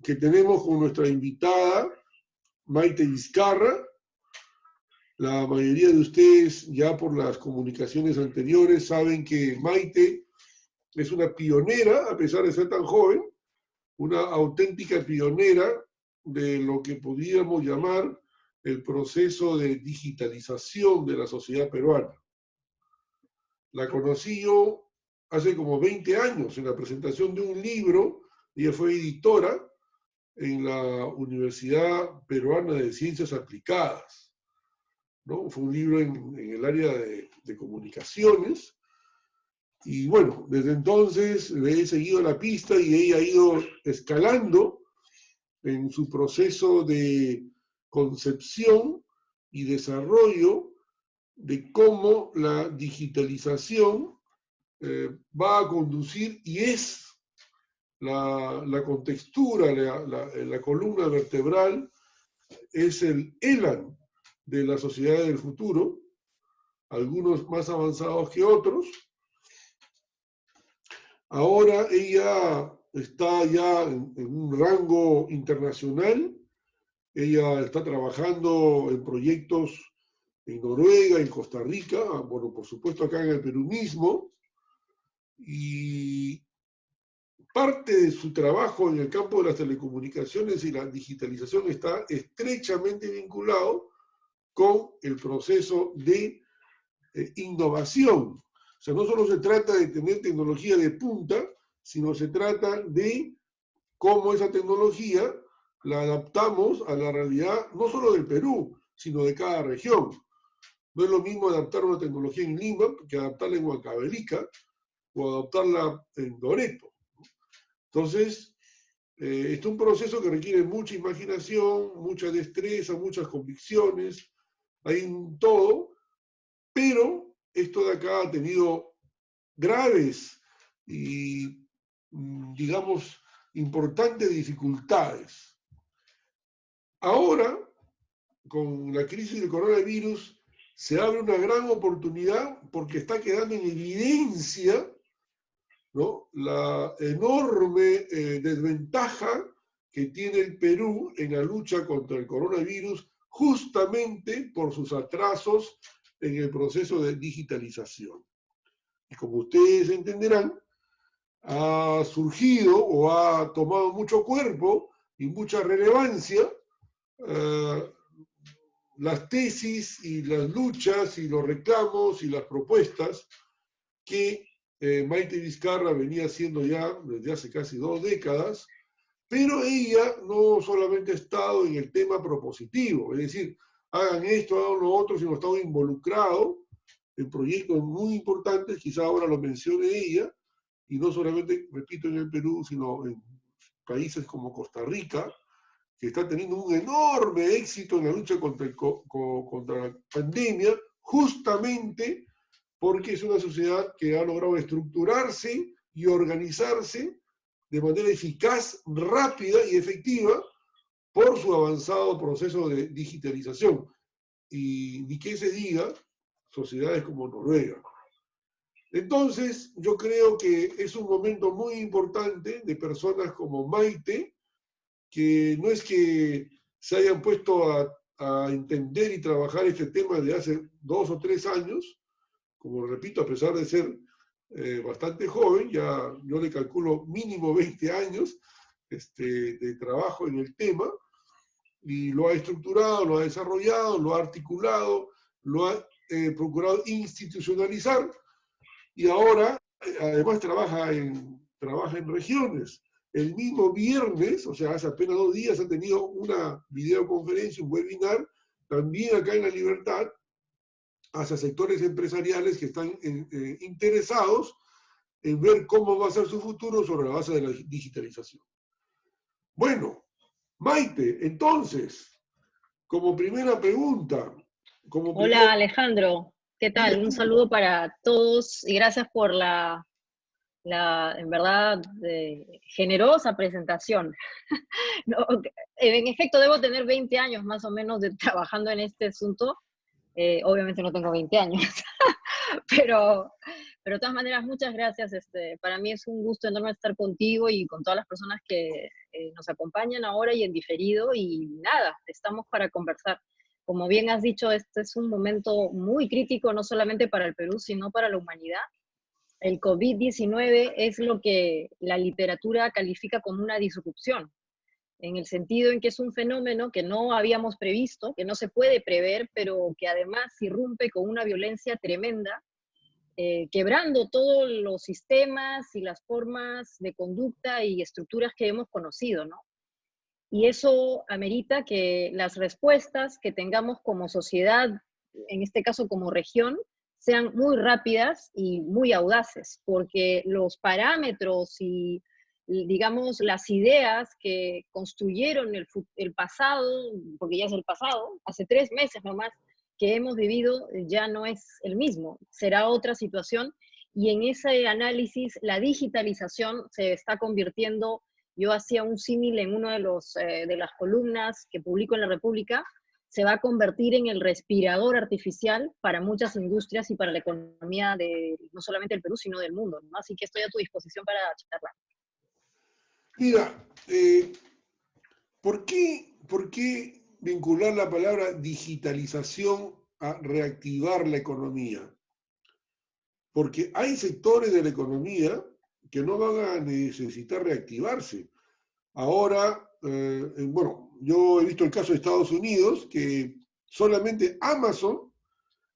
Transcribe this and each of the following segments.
que tenemos con nuestra invitada, Maite Vizcarra. La mayoría de ustedes, ya por las comunicaciones anteriores, saben que Maite es una pionera, a pesar de ser tan joven, una auténtica pionera de lo que podríamos llamar el proceso de digitalización de la sociedad peruana. La conocí yo hace como 20 años en la presentación de un libro. Ella fue editora en la Universidad Peruana de Ciencias Aplicadas, ¿no? Fue un libro en el área de comunicaciones. Y bueno, desde entonces le he seguido la pista y ella ha ido escalando en su proceso de concepción y desarrollo de cómo la digitalización va a conducir y es la contextura, la columna vertebral, es el elan de la sociedad del futuro, algunos más avanzados que otros. Ahora ella está ya en un rango internacional, ella está trabajando en proyectos en Noruega, en Costa Rica, bueno, por supuesto acá en el Perú mismo, y parte de su trabajo en el campo de las telecomunicaciones y la digitalización está estrechamente vinculado con el proceso de innovación. O sea, no solo se trata de tener tecnología de punta, sino se trata de cómo esa tecnología la adaptamos a la realidad no solo del Perú, sino de cada región. No es lo mismo adaptar una tecnología en Lima que adaptarla en Huancavelica o adaptarla en Loreto. Entonces, es un proceso que requiere mucha imaginación, mucha destreza, muchas convicciones, hay un todo, pero esto de acá ha tenido graves y, digamos, importantes dificultades. Ahora, con la crisis del coronavirus, se abre una gran oportunidad porque está quedando en evidencia, ¿no?, la enorme desventaja que tiene el Perú en la lucha contra el coronavirus, justamente por sus atrasos en el proceso de digitalización. Y como ustedes entenderán, ha surgido o ha tomado mucho cuerpo y mucha relevancia las tesis y las luchas y los reclamos y las propuestas que Maite Vizcarra venía haciendo ya desde hace casi 2 décadas, pero ella no solamente ha estado en el tema propositivo, es decir, hagan esto, hagan lo otro, sino ha estado involucrado en proyectos muy importantes, quizá ahora lo mencione ella, y no solamente, repito, en el Perú, sino en países como Costa Rica, que está teniendo un enorme éxito en la lucha contra la pandemia, justamente porque es una sociedad que ha logrado estructurarse y organizarse de manera eficaz, rápida y efectiva por su avanzado proceso de digitalización. Y ni qué se diga, sociedades como Noruega. Entonces, yo creo que es un momento muy importante de personas como Maite, que no es que se hayan puesto a entender y trabajar este tema de hace 2 o 3 años, como repito, a pesar de ser bastante joven, ya yo le calculo mínimo 20 años de trabajo en el tema, y lo ha estructurado, lo ha desarrollado, lo ha articulado, lo ha procurado institucionalizar, y ahora además trabaja en regiones. El mismo viernes, o sea, hace apenas 2 días, ha tenido una videoconferencia, un webinar, también acá en La Libertad, hacia sectores empresariales que están interesados en ver cómo va a ser su futuro sobre la base de la digitalización. Bueno, Maite, entonces, como primera pregunta... Hola Alejandro, ¿qué tal? Un Tú. saludo para todos y gracias por en verdad, generosa presentación. No, en efecto, debo tener 20 años más o menos trabajando en este asunto. Obviamente no tengo 20 años, pero Pero de todas maneras, muchas gracias. Para mí es un gusto enorme estar contigo y con todas las personas que nos acompañan ahora y en diferido. Y nada, estamos para conversar. Como bien has dicho, este es un momento muy crítico, no solamente para el Perú, sino para la humanidad. El COVID-19 es lo que la literatura califica como una disrupción, en el sentido en que es un fenómeno que no habíamos previsto, que no se puede prever, pero que además irrumpe con una violencia tremenda, quebrando todos los sistemas y las formas de conducta y estructuras que hemos conocido, ¿no? Y eso amerita que las respuestas que tengamos como sociedad, en este caso como región, sean muy rápidas y muy audaces, porque los parámetros y, digamos, las ideas que construyeron el pasado, porque ya es el pasado, hace 3 meses nomás que hemos vivido, ya no es el mismo, será otra situación. Y en ese análisis, la digitalización se está convirtiendo. Yo hacía un símil en uno de las columnas que publico en La República. Se va a convertir en el respirador artificial para muchas industrias y para la economía de no solamente del Perú, sino del mundo, ¿no? Así que estoy a tu disposición para charlar. Mira, por qué vincular la palabra digitalización a reactivar la economía? Porque hay sectores de la economía que no van a necesitar reactivarse. Ahora, bueno, yo he visto el caso de Estados Unidos, que solamente Amazon,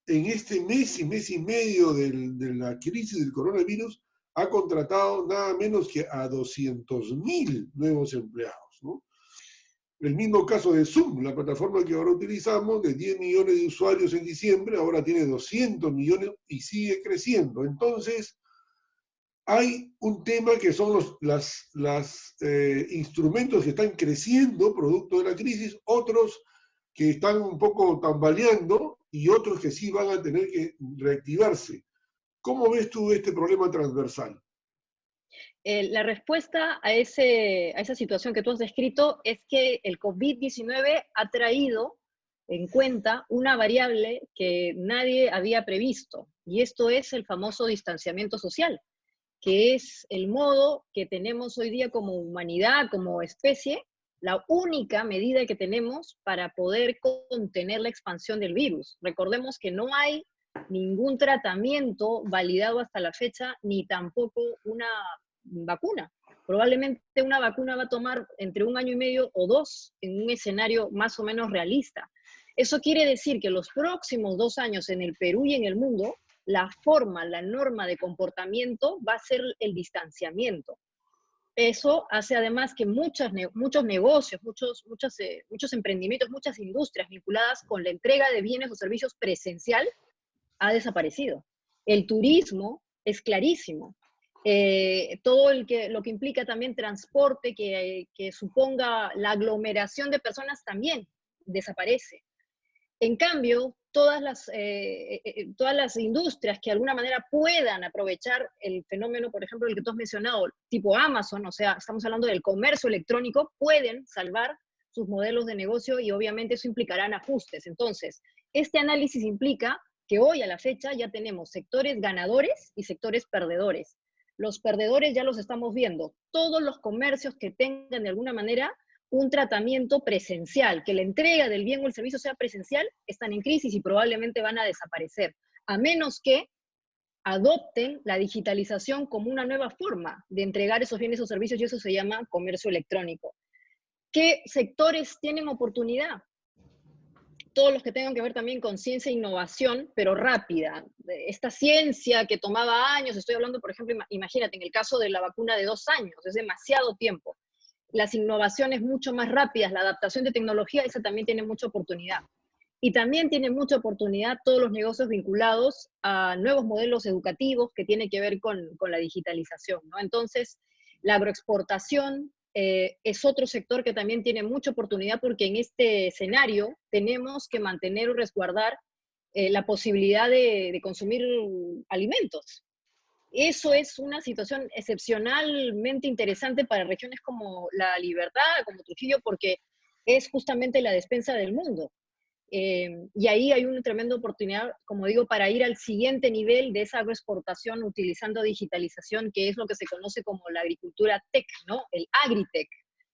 en este mes y medio de la crisis del coronavirus, ha contratado nada menos que a 200.000 nuevos empleados, ¿no? El mismo caso de Zoom, la plataforma que ahora utilizamos, de 10 millones de usuarios en diciembre, ahora tiene 200 millones y sigue creciendo. Entonces, hay un tema que son los instrumentos que están creciendo producto de la crisis, otros que están un poco tambaleando y otros que sí van a tener que reactivarse. ¿Cómo ves tú este problema transversal? La respuesta a esa situación que tú has descrito es que el COVID-19 ha traído en cuenta una variable que nadie había previsto, y esto es el famoso distanciamiento social, que es el modo que tenemos hoy día como humanidad, como especie, la única medida que tenemos para poder contener la expansión del virus. Recordemos que no hay ningún tratamiento validado hasta la fecha, ni tampoco una vacuna. Probablemente una vacuna va a tomar entre 1 año y medio o 2 en un escenario más o menos realista. Eso quiere decir que los próximos 2 años en el Perú y en el mundo, la forma, la norma de comportamiento va a ser el distanciamiento. Eso hace además que muchos negocios, muchos emprendimientos, muchas industrias vinculadas con la entrega de bienes o servicios presencial ha desaparecido. El turismo es clarísimo. Todo lo que implica también transporte que suponga la aglomeración de personas también desaparece. En cambio, todas las industrias que de alguna manera puedan aprovechar el fenómeno, por ejemplo, el que tú has mencionado, tipo Amazon, o sea, estamos hablando del comercio electrónico, pueden salvar sus modelos de negocio y obviamente eso implicará ajustes. Entonces, este análisis implica que hoy a la fecha ya tenemos sectores ganadores y sectores perdedores. Los perdedores ya los estamos viendo. Todos los comercios que tengan de alguna manera un tratamiento presencial, que la entrega del bien o el servicio sea presencial, están en crisis y probablemente van a desaparecer, a menos que adopten la digitalización como una nueva forma de entregar esos bienes o servicios, y eso se llama comercio electrónico. ¿Qué sectores tienen oportunidad? Todos los que tengan que ver también con ciencia e innovación, pero rápida. Esta ciencia que tomaba años, estoy hablando, por ejemplo, imagínate, en el caso de la vacuna de 2 años, es demasiado tiempo. Las innovaciones mucho más rápidas, la adaptación de tecnología, esa también tiene mucha oportunidad. Y también tiene mucha oportunidad todos los negocios vinculados a nuevos modelos educativos que tienen que ver con la digitalización, ¿no? Entonces, la agroexportación es otro sector que también tiene mucha oportunidad porque en este escenario tenemos que mantener o resguardar la posibilidad de consumir alimentos. Eso es una situación excepcionalmente interesante para regiones como La Libertad, como Trujillo, porque es justamente la despensa del mundo. y ahí hay una tremenda oportunidad, como digo, para ir al siguiente nivel de esa agroexportación utilizando digitalización, que es lo que se conoce como la agricultura tech, ¿no? El agritech.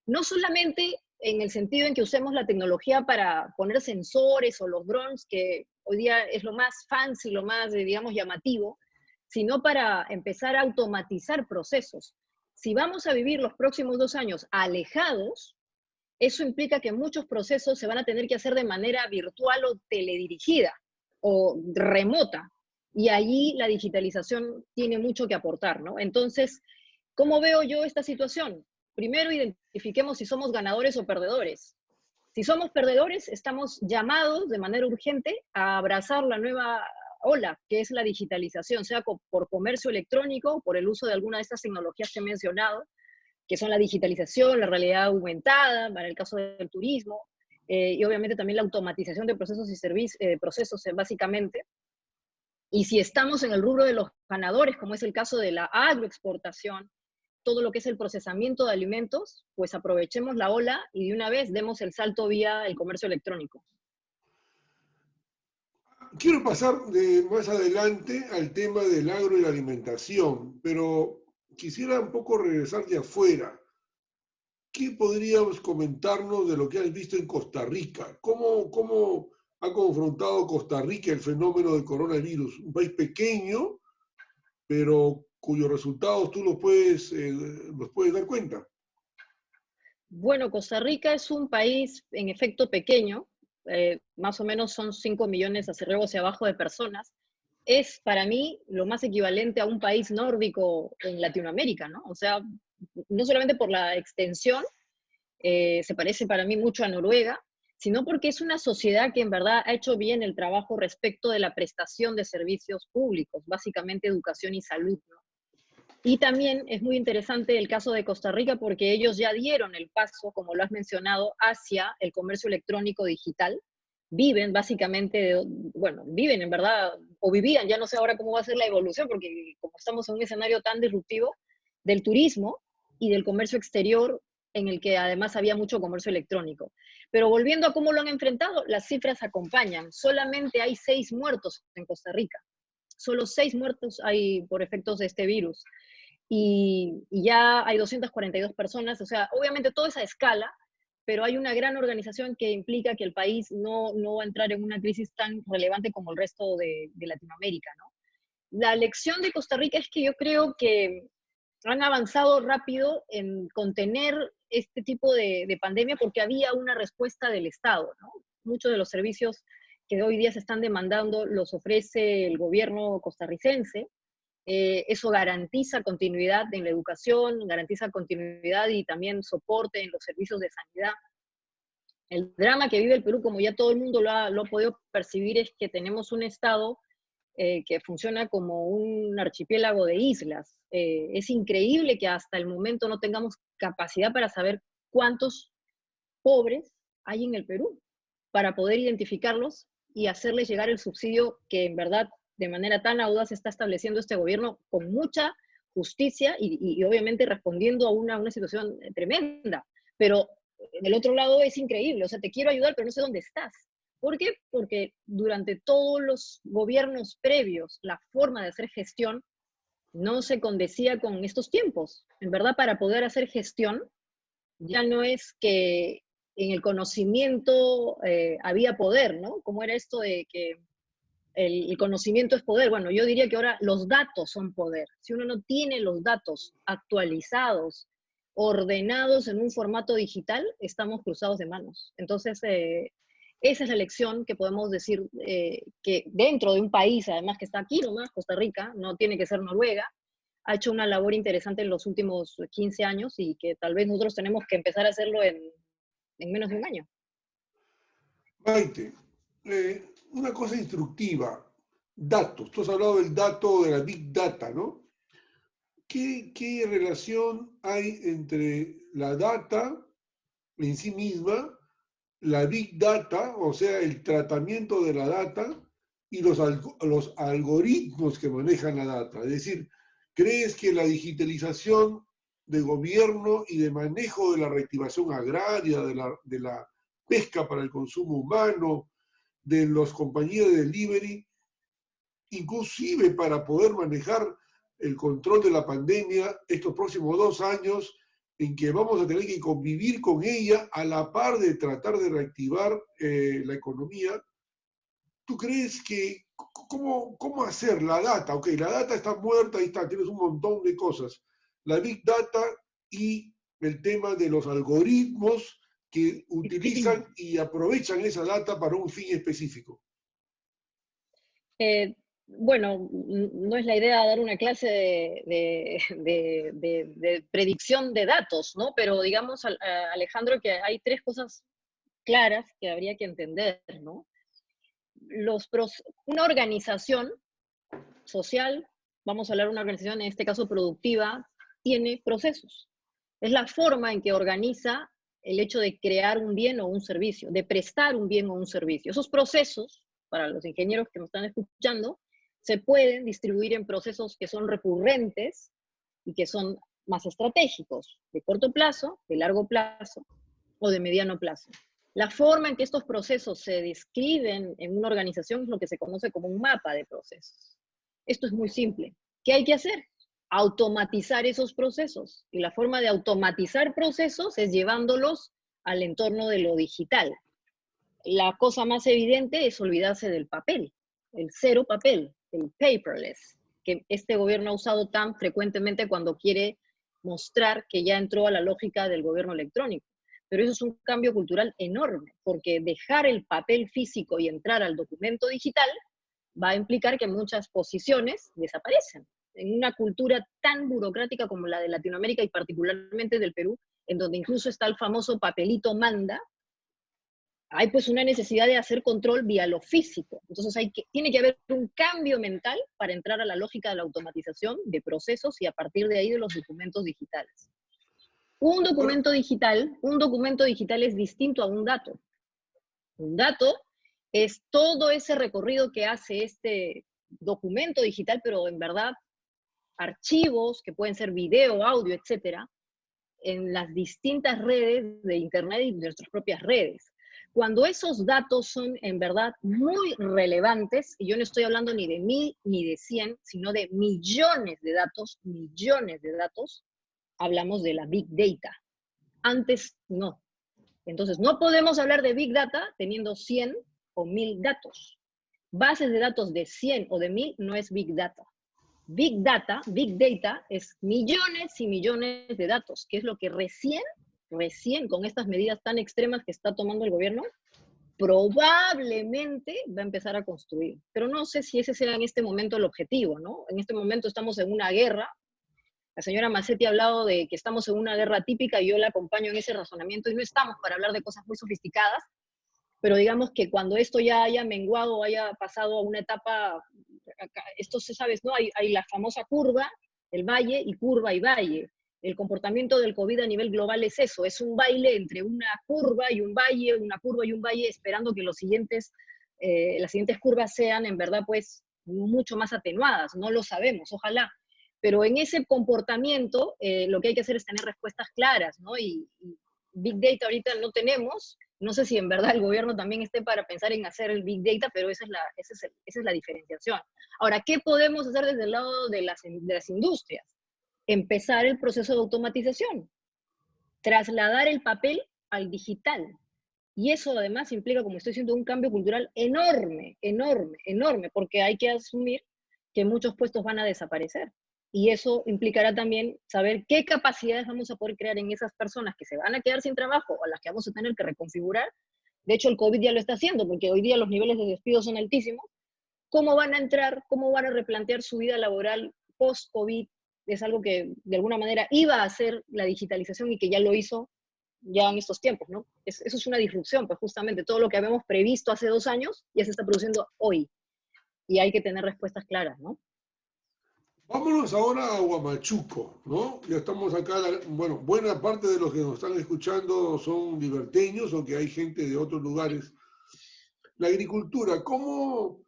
No solamente en el sentido en que usemos la tecnología para poner sensores o los drones, que hoy día es lo más fancy, lo más, digamos, llamativo, sino para empezar a automatizar procesos. Si vamos a vivir los próximos 2 años alejados, eso implica que muchos procesos se van a tener que hacer de manera virtual o teledirigida o remota. Y allí la digitalización tiene mucho que aportar, ¿no? Entonces, ¿cómo veo yo esta situación? Primero, identifiquemos si somos ganadores o perdedores. Si somos perdedores, estamos llamados de manera urgente a abrazar la nueva ola, que es la digitalización, sea por comercio electrónico, por el uso de alguna de estas tecnologías que he mencionado, que son la digitalización, la realidad aumentada, para el caso del turismo, y obviamente también la automatización de procesos y procesos básicamente. Y si estamos en el rubro de los ganadores, como es el caso de la agroexportación, todo lo que es el procesamiento de alimentos, pues aprovechemos la ola y de una vez demos el salto vía el comercio electrónico. Quiero pasar más adelante al tema del agro y la alimentación, pero quisiera un poco regresar de afuera. ¿Qué podríamos comentarnos de lo que has visto en Costa Rica? ¿Cómo ha confrontado Costa Rica el fenómeno del coronavirus? Un país pequeño, pero cuyos resultados tú los puedes dar cuenta. Bueno, Costa Rica es un país en efecto pequeño, más o menos son 5 millones hacia arriba o hacia abajo de personas. Es para mí lo más equivalente a un país nórdico en Latinoamérica, ¿no? O sea, no solamente por la extensión, se parece para mí mucho a Noruega, sino porque es una sociedad que en verdad ha hecho bien el trabajo respecto de la prestación de servicios públicos, básicamente educación y salud, ¿no? Y también es muy interesante el caso de Costa Rica porque ellos ya dieron el paso, como lo has mencionado, hacia el comercio electrónico digital. Viven básicamente, bueno, viven en verdad, o vivían, ya no sé ahora cómo va a ser la evolución, porque como estamos en un escenario tan disruptivo del turismo y del comercio exterior, en el que además había mucho comercio electrónico. Pero volviendo a cómo lo han enfrentado, las cifras acompañan. Solamente hay 6 muertos en Costa Rica. Solo 6 muertos hay por efectos de este virus y ya hay 242 personas, o sea, obviamente todo es a escala, pero hay una gran organización que implica que el país no va a entrar en una crisis tan relevante como el resto de Latinoamérica, ¿no? La lección de Costa Rica es que yo creo que han avanzado rápido en contener este tipo de pandemia porque había una respuesta del Estado, ¿no? Muchos de los servicios que hoy día se están demandando los ofrece el gobierno costarricense. Eso garantiza continuidad en la educación, garantiza continuidad y también soporte en los servicios de sanidad. El drama que vive el Perú, como ya todo el mundo lo ha podido percibir, es que tenemos un Estado que funciona como un archipiélago de islas. Es increíble que hasta el momento no tengamos capacidad para saber cuántos pobres hay en el Perú, para poder identificarlos y hacerles llegar el subsidio que en verdad de manera tan audaz está estableciendo este gobierno con mucha justicia y obviamente respondiendo a una situación tremenda. Pero del otro lado es increíble, o sea, te quiero ayudar, pero no sé dónde estás. ¿Por qué? Porque durante todos los gobiernos previos, la forma de hacer gestión no se condecía con estos tiempos. En verdad, para poder hacer gestión, ya no es que en el conocimiento había poder, ¿no? ¿Cómo era esto de que el conocimiento es poder? Bueno, yo diría que ahora los datos son poder. Si uno no tiene los datos actualizados, ordenados en un formato digital, estamos cruzados de manos. Entonces, esa es la lección que podemos decir que dentro de un país, además que está aquí nomás, Costa Rica, no tiene que ser Noruega, ha hecho una labor interesante en los últimos 15 años y que tal vez nosotros tenemos que empezar a hacerlo en menos de un año. Maite, una cosa instructiva, datos. Tú has hablado del dato de la Big Data, ¿no? ¿Qué relación hay entre la data en sí misma, la Big Data, o sea, el tratamiento de la data y los algoritmos que manejan la data? Es decir, ¿crees que la digitalización de gobierno y de manejo de la reactivación agraria, de la pesca para el consumo humano, de las compañías de delivery, inclusive para poder manejar el control de la pandemia estos próximos 2 años, en que vamos a tener que convivir con ella a la par de tratar de reactivar la economía? ¿Tú crees que cómo hacer la data? Ok, la data está muerta, ahí está, tienes un montón de cosas. La Big Data y el tema de los algoritmos que utilizan y aprovechan esa data para un fin específico. Bueno, no es la idea dar una clase de predicción de datos, ¿no? Pero digamos, Alejandro, que hay 3 cosas claras que habría que entender, ¿no? Una organización social, vamos a hablar de una organización, en este caso productiva, tiene procesos. Es la forma en que organiza el hecho de crear un bien o un servicio, de prestar un bien o un servicio. Esos procesos, para los ingenieros que me están escuchando, se pueden distribuir en procesos que son recurrentes y que son más estratégicos, de corto plazo, de largo plazo o de mediano plazo. La forma en que estos procesos se describen en una organización es lo que se conoce como un mapa de procesos. Esto es muy simple. ¿Qué hay que hacer? Automatizar esos procesos. Y la forma de automatizar procesos es llevándolos al entorno de lo digital. La cosa más evidente es olvidarse del papel, el cero papel, el paperless, que este gobierno ha usado tan frecuentemente cuando quiere mostrar que ya entró a la lógica del gobierno electrónico. Pero eso es un cambio cultural enorme, porque dejar el papel físico y entrar al documento digital va a implicar que muchas posiciones desaparecen. En una cultura tan burocrática como la de Latinoamérica y particularmente del Perú, en donde incluso está el famoso papelito manda, hay pues una necesidad de hacer control vía lo físico. Entonces tiene que haber un cambio mental para entrar a la lógica de la automatización de procesos y a partir de ahí de los documentos digitales. Un documento digital es distinto a un dato. Un dato es todo ese recorrido que hace este documento digital, pero en verdad archivos que pueden ser video, audio, etcétera, en las distintas redes de Internet y nuestras propias redes. Cuando esos datos son en verdad muy relevantes, y yo no estoy hablando ni de 1000 ni de 100, sino de millones de datos, hablamos de la Big Data. Antes no. Entonces, no podemos hablar de Big Data teniendo 100 o 1000 datos. Bases de datos de 100 o de 1000 no es Big Data. Big Data es millones y millones de datos, que es lo que recién con estas medidas tan extremas que está tomando el gobierno, probablemente va a empezar a construir. Pero no sé si ese será en este momento el objetivo, ¿no? En este momento estamos en una guerra. La señora Massetti ha hablado de que estamos en una guerra típica y yo la acompaño en ese razonamiento y no estamos para hablar de cosas muy sofisticadas, pero digamos que cuando esto ya haya menguado, haya pasado a una etapa, esto se sabe, ¿no? Hay la famosa curva, el valle y curva y valle. El comportamiento del COVID a nivel global es eso, es un baile entre una curva y un valle, una curva y un valle, esperando que las siguientes curvas sean en verdad pues mucho más atenuadas, no lo sabemos, ojalá. Pero en ese comportamiento lo que hay que hacer es tener respuestas claras, ¿no? Y Big Data ahorita no tenemos, no sé si en verdad el gobierno también esté para pensar en hacer el Big Data, pero esa es la diferenciación. Ahora, ¿qué podemos hacer desde el lado de las industrias? Empezar el proceso de automatización, trasladar el papel al digital. Y eso además implica, como estoy diciendo, un cambio cultural enorme, enorme, enorme, porque hay que asumir que muchos puestos van a desaparecer. Y eso implicará también saber qué capacidades vamos a poder crear en esas personas que se van a quedar sin trabajo o a las que vamos a tener que reconfigurar. De hecho, el COVID ya lo está haciendo, porque hoy día los niveles de despido son altísimos. ¿Cómo van a entrar? ¿Cómo van a replantear su vida laboral post-COVID? Es algo que de alguna manera iba a hacer la digitalización y que ya lo hizo ya en estos tiempos, ¿no? Eso es una disrupción, pues justamente todo lo que habíamos previsto hace 2 años ya se está produciendo hoy. Y hay que tener respuestas claras, ¿no? Vámonos ahora a Huamachuco, ¿no? Ya estamos acá, bueno, buena parte de los que nos están escuchando son liberteños o que hay gente de otros lugares. La agricultura, ¿cómo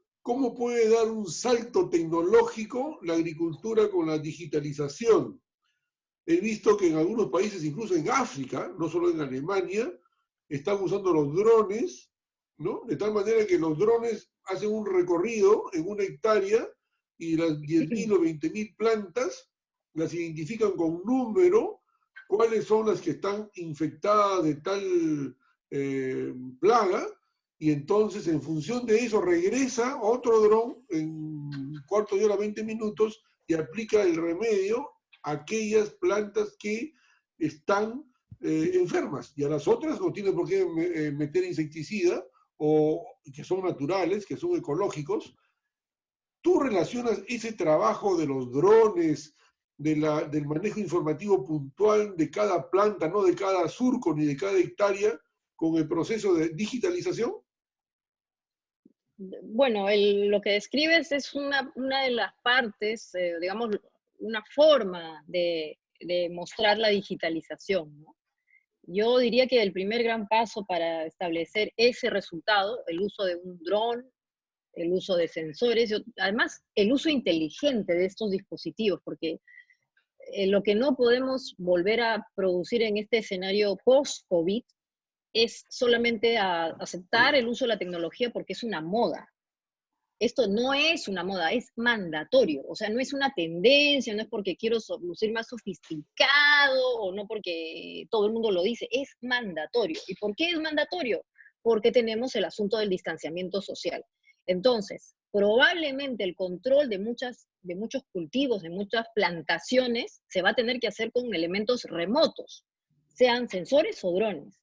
puede dar un salto tecnológico la agricultura con la digitalización? He visto que en algunos países, incluso en África, no solo en Alemania, están usando los drones ¿no? De tal manera que los drones hacen un recorrido en una hectárea y las 10.000 o 20.000 plantas las identifican con número, cuáles son las que están infectadas de tal plaga, y entonces en función de eso regresa otro dron en cuarto de hora, 20 minutos, y aplica el remedio a aquellas plantas que están enfermas, y a las otras no tiene por qué meter insecticida, o que son naturales, que son ecológicos. ¿Tú relacionas ese trabajo de los drones, del manejo informativo puntual de cada planta, no de cada surco ni de cada hectárea, con el proceso de digitalización? Bueno, lo que describes es una de las partes, digamos, una forma de mostrar la digitalización, ¿no? Yo diría que el primer gran paso para establecer ese resultado, el uso de un dron, el uso de sensores, además el uso inteligente de estos dispositivos, porque lo que no podemos volver a producir en este escenario post-COVID es solamente aceptar el uso de la tecnología porque es una moda. Esto no es una moda, es mandatorio. O sea, no es una tendencia, no es porque quiero lucir más sofisticado o no porque todo el mundo lo dice, es mandatorio. ¿Y por qué es mandatorio? Porque tenemos el asunto del distanciamiento social. Entonces, probablemente el control de muchos cultivos, de muchas plantaciones, se va a tener que hacer con elementos remotos, sean sensores o drones.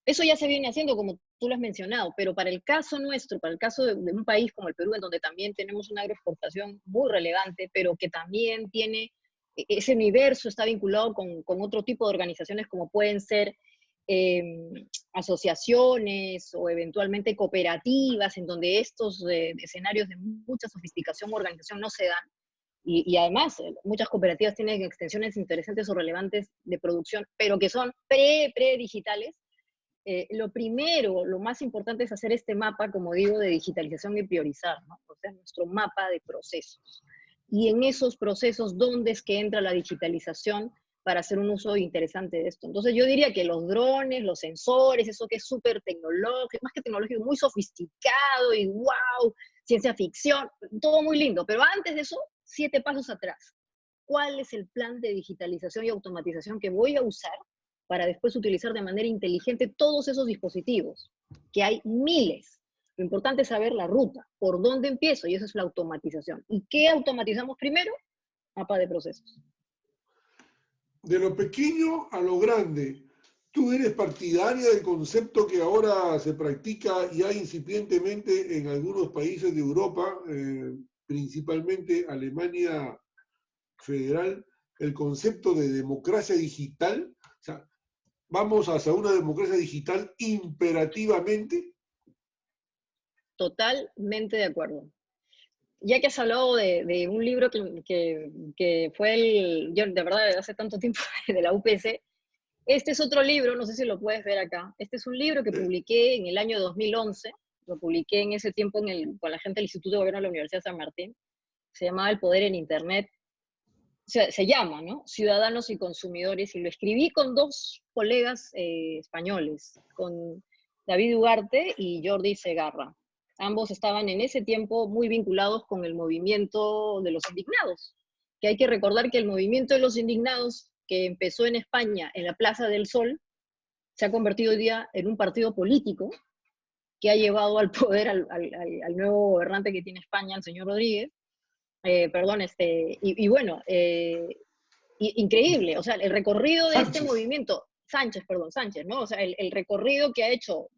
Eso ya se viene haciendo, como tú lo has mencionado, pero para el caso nuestro, para el caso de un país como el Perú, en donde también tenemos una agroexportación muy relevante, pero que también tiene, ese universo está vinculado con otro tipo de organizaciones como pueden ser eh, asociaciones o eventualmente cooperativas, en donde estos escenarios de mucha sofisticación o organización no se dan. Y además, muchas cooperativas tienen extensiones interesantes o relevantes de producción, pero que son pre-digitales. Lo primero, lo más importante es hacer este mapa, como digo, de digitalización y priorizar, ¿no? O sea, nuestro mapa de procesos. Y en esos procesos, ¿dónde es que entra la digitalización para hacer un uso interesante de esto? Entonces yo diría que los drones, los sensores, eso que es súper tecnológico, más que tecnológico, muy sofisticado y wow, ciencia ficción, todo muy lindo. Pero antes de eso, 7 pasos atrás. ¿Cuál es el plan de digitalización y automatización que voy a usar para después utilizar de manera inteligente todos esos dispositivos? Que hay miles. Lo importante es saber la ruta, por dónde empiezo, y eso es la automatización. ¿Y qué automatizamos primero? Mapa de procesos. De lo pequeño a lo grande, ¿tú eres partidaria del concepto que ahora se practica ya incipientemente en algunos países de Europa, principalmente Alemania Federal, el concepto de democracia digital? O sea, ¿vamos hacia una democracia digital imperativamente? Totalmente de acuerdo. Ya que has hablado de un libro que fue yo de verdad hace tanto tiempo de la UPC, este es otro libro, no sé si lo puedes ver acá. Este es un libro que Eh, publiqué en el año 2011, lo publiqué en ese tiempo con la gente del Instituto de Gobierno de la Universidad de San Martín. Se llamaba El Poder en Internet. Se llama, ¿no? Ciudadanos y Consumidores, y lo escribí con 2 colegas españoles, con David Ugarte y Jordi Segarra. Ambos estaban en ese tiempo muy vinculados con el movimiento de los indignados, que hay que recordar que el movimiento de los indignados, que empezó en España en la Plaza del Sol, se ha convertido hoy día en un partido político que ha llevado al poder al nuevo gobernante que tiene España, el señor Rodríguez. Perdón, y bueno, increíble, o sea, el recorrido de este Sánchez. movimiento, Sánchez, ¿no? O sea, el recorrido que ha hecho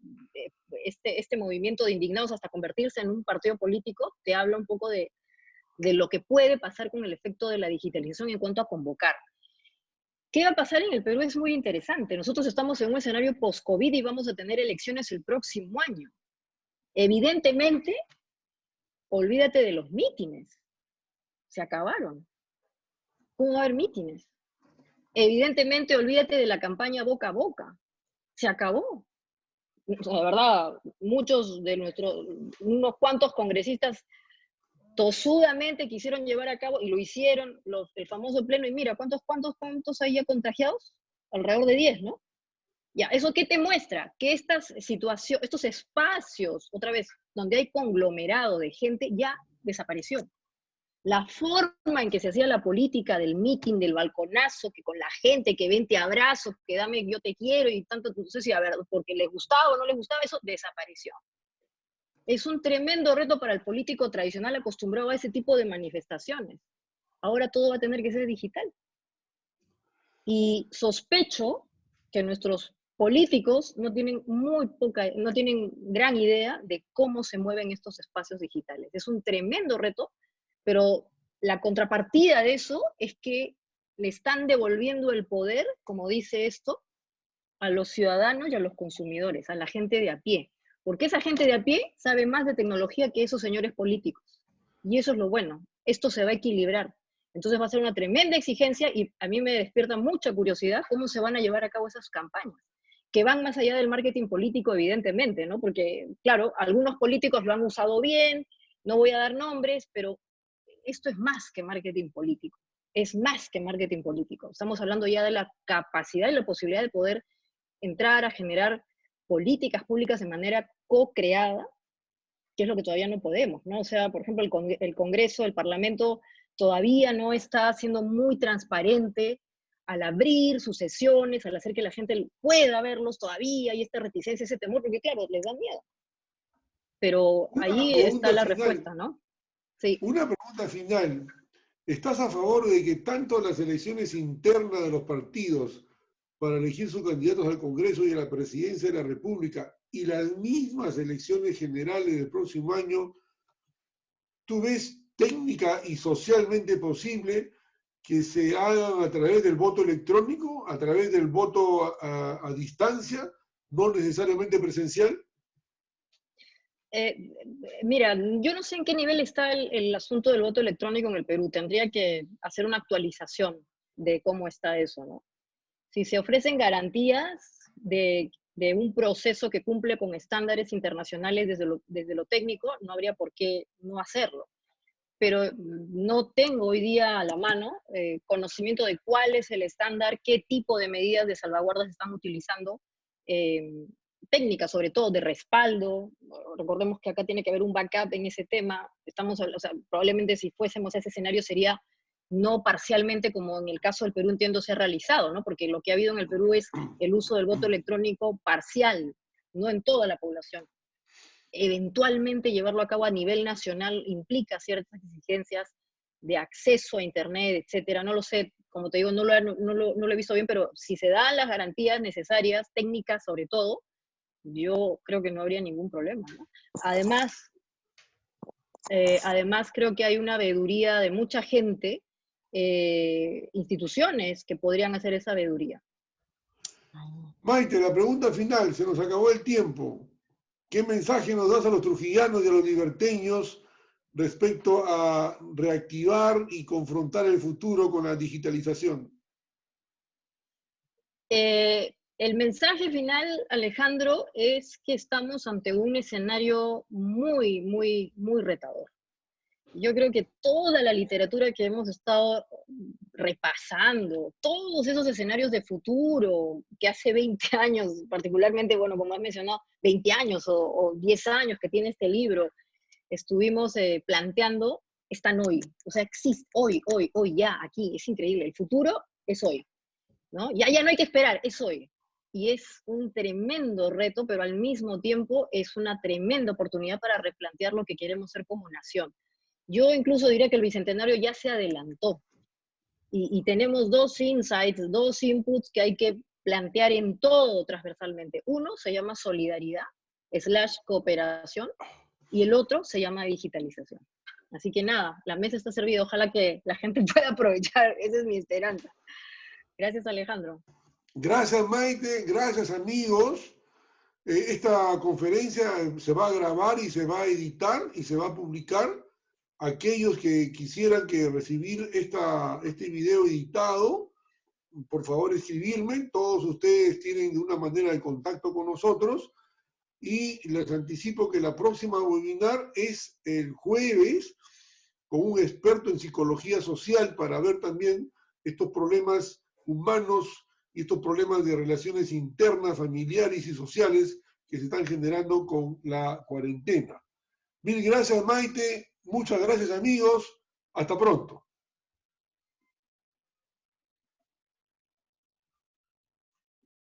este movimiento de indignados hasta convertirse en un partido político, te habla un poco de lo que puede pasar con el efecto de la digitalización en cuanto a convocar. ¿Qué va a pasar en el Perú? Es muy interesante. Nosotros estamos en un escenario post-COVID y vamos a tener elecciones el próximo año. Evidentemente, olvídate de los mítines. Se acabaron. ¿Cómo va a haber mítines? Evidentemente, olvídate de la campaña boca a boca. Se acabó. O sea, de verdad, unos cuantos congresistas tosudamente quisieron llevar a cabo y lo hicieron, el famoso pleno, y mira, ¿cuántos hay ya contagiados? Alrededor de 10, ¿no? Ya, ¿eso qué te muestra? Que estas situaciones, estos espacios, otra vez, donde hay conglomerado de gente, ya desapareció. La forma en que se hacía la política del meeting, del balconazo, que con la gente, que ven, te abrazo, que dame, yo te quiero, y tanto, no sé si a ver, porque les gustaba o no les gustaba, eso desapareció. Es un tremendo reto para el político tradicional acostumbrado a ese tipo de manifestaciones. Ahora todo va a tener que ser digital. Y sospecho que nuestros políticos no tienen no tienen gran idea de cómo se mueven estos espacios digitales. Es un tremendo reto, pero la contrapartida de eso es que le están devolviendo el poder, como dice esto, a los ciudadanos y a los consumidores, a la gente de a pie. Porque esa gente de a pie sabe más de tecnología que esos señores políticos. Y eso es lo bueno. Esto se va a equilibrar. Entonces va a ser una tremenda exigencia y a mí me despierta mucha curiosidad cómo se van a llevar a cabo esas campañas, que van más allá del marketing político, evidentemente, ¿no? Porque, claro, algunos políticos lo han usado bien, no voy a dar nombres, pero esto es más que marketing político. Es más que marketing político. Estamos hablando ya de la capacidad y la posibilidad de poder entrar a generar políticas públicas de manera co-creada, que es lo que todavía no podemos, ¿no? O sea, por ejemplo, el Congreso, el Parlamento, todavía no está siendo muy transparente al abrir sus sesiones, al hacer que la gente pueda verlos todavía, y esta reticencia, ese temor, porque claro, les da miedo. Pero Una ahí está pregunta la final. respuesta, ¿no? Sí. Una pregunta final. ¿Estás a favor de que tanto las elecciones internas de los partidos para elegir sus candidatos al Congreso y a la presidencia de la República y las mismas elecciones generales del próximo año, tú ves técnica y socialmente posible que se hagan a través del voto electrónico, a través del voto a distancia, no necesariamente presencial? Eh, Mira, yo no sé en qué nivel está el asunto del voto electrónico en el Perú. Tendría que hacer una actualización de cómo está eso, ¿no? Si se ofrecen garantías de un proceso que cumple con estándares internacionales desde lo técnico, no habría por qué no hacerlo. Pero no tengo hoy día a la mano conocimiento de cuál es el estándar, qué tipo de medidas de salvaguardas están utilizando, eh, técnicas sobre todo de respaldo. Recordemos que acá tiene que haber un backup en ese tema. O sea, probablemente si fuésemos a ese escenario sería no parcialmente como en el caso del Perú entiendo ser realizado, ¿no? Porque lo que ha habido en el Perú es el uso del voto electrónico parcial, no en toda la población. Eventualmente llevarlo a cabo a nivel nacional implica ciertas exigencias de acceso a Internet, etcétera. No lo sé, como te digo, no lo he visto bien, pero si se dan las garantías necesarias, técnicas sobre todo, yo creo que no habría ningún problema, ¿no? Además, además creo que hay una veeduría de mucha gente, instituciones que podrían hacer esa veeduría. Maite, la pregunta final, se nos acabó el tiempo. ¿Qué mensaje nos das a los trujillanos y a los liberteños respecto a reactivar y confrontar el futuro con la digitalización? El mensaje final, Alejandro, es que estamos ante un escenario muy, muy, muy retador. Yo creo que toda la literatura que hemos estado repasando, todos esos escenarios de futuro que hace 20 años, particularmente, bueno, como has mencionado, 20 años o 10 años que tiene este libro, estuvimos planteando, están hoy. O sea, existe hoy, ya, aquí. Es increíble. El futuro es hoy, ¿no? Ya no hay que esperar, es hoy. Y es un tremendo reto, pero al mismo tiempo es una tremenda oportunidad para replantear lo que queremos ser como nación. Yo incluso diría que el Bicentenario ya se adelantó y tenemos dos insights, dos inputs que hay que plantear en todo transversalmente. Uno se llama solidaridad / cooperación y el otro se llama digitalización. Así que nada, la mesa está servida. Ojalá que la gente pueda aprovechar. Esa es mi esperanza. Gracias, Alejandro. Gracias, Maite. Gracias, amigos. Esta conferencia se va a grabar y se va a editar y se va a publicar. Aquellos que quisieran que recibir este video editado, por favor escribirme. Todos ustedes tienen una manera de contacto con nosotros. Y les anticipo que la próxima webinar es el jueves con un experto en psicología social para ver también estos problemas humanos y estos problemas de relaciones internas, familiares y sociales que se están generando con la cuarentena. Mil gracias, Maite. Muchas gracias, amigos. Hasta pronto.